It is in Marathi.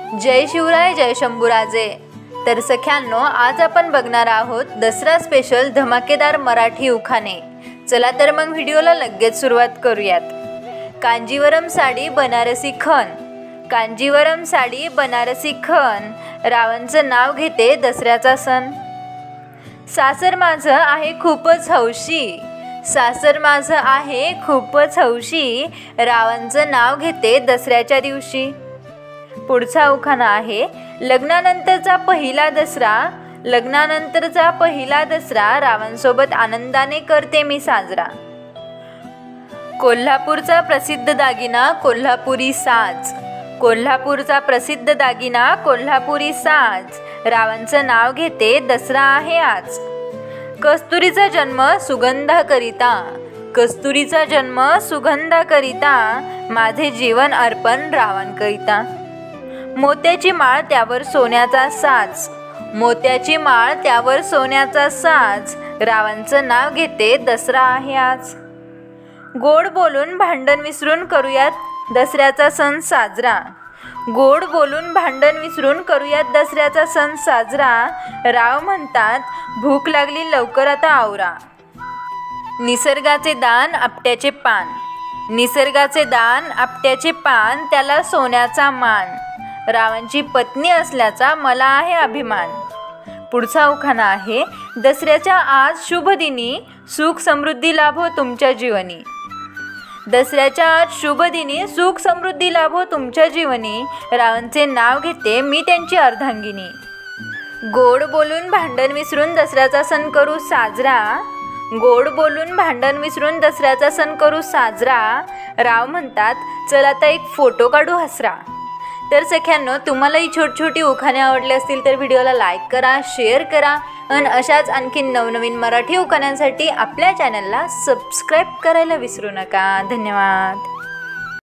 जय शिवराय जय शंभूराजे। तर सख्यांनो, आज आपण बघणार आहोत दसरा स्पेशल धमाकेदार मराठी उखाणे। चला तर मग व्हिडिओला लगेच सुरुवात करूयात। कांजीवरम साडी बनारसी खण, कांजीवरम साडी बनारसी खण, रावांचं नाव घेते दसऱ्याचा सण। सासर माझं आहे खूपच हौशी, सासर माझं आहे खूपच हौशी, रावांचं नाव घेते दसऱ्याच्या दिवशी। पुढचा उखाणा आहे लग्नानंतरचा पहिला दसरा, लग्नानंतरचा पहिला दसरा, रावांसोबत आनंदाने करते मी साजरा। कोल्हापूरचा प्रसिद्ध दागिना कोल्हापुरी साज, कोल्हापूरचा प्रसिद्ध दागिना कोल्हापुरी साज, रावांचं नाव घेते दसरा आहे आज। कस्तुरीचा जन्म सुगंधाकरिता, कस्तुरीचा जन्म सुगंधाकरिता, माझे जीवन अर्पण रावांकरिता। मोत्याची माळ त्यावर सोन्याचा साज, मोत्याची माळ त्यावर सोन्याचा साज, रावांचं नाव घेते दसरा आहे आज। गोड बोलून भांडण विसरून करूयात दसऱ्याचा सण साजरा, गोड बोलून भांडण विसरून करूयात दसऱ्याचा सण साजरा, राव म्हणतात भूक लागली लवकर आता आवरा। निसर्गाचे दान आपट्याचे पान, निसर्गाचे दान आपट्याचे पान, त्याला सोन्याचा मान, रावांची पत्नी असल्याचा मला आहे अभिमान। पुढचा उखाणा आहे दसऱ्याच्या आज शुभ दिनी, सुख समृद्धी लाभो तुमच्या जीवनी, दसऱ्याच्या आज शुभ दिनी, सुख समृद्धी लाभो तुमच्या जीवनी, रावांचे नाव घेते मी त्यांची अर्धांगिनी। गोड बोलून भांडण विसरून दसऱ्याचा सण करू साजरा, गोड बोलून भांडण विसरून दसऱ्याचा सण करू साजरा, राव म्हणतात चल आता एक फोटो काढू हसरा। तर सख्यांनो, तुम्हाला ही छोटी उखाणे आवडले असतील तर व्हिडिओला लाईक करा, शेअर करा आणि अशाच आणखी नवनवीन मराठी उखाण्यांसाठी आपल्या चॅनलला सबस्क्राईब करायला विसरू नका। धन्यवाद।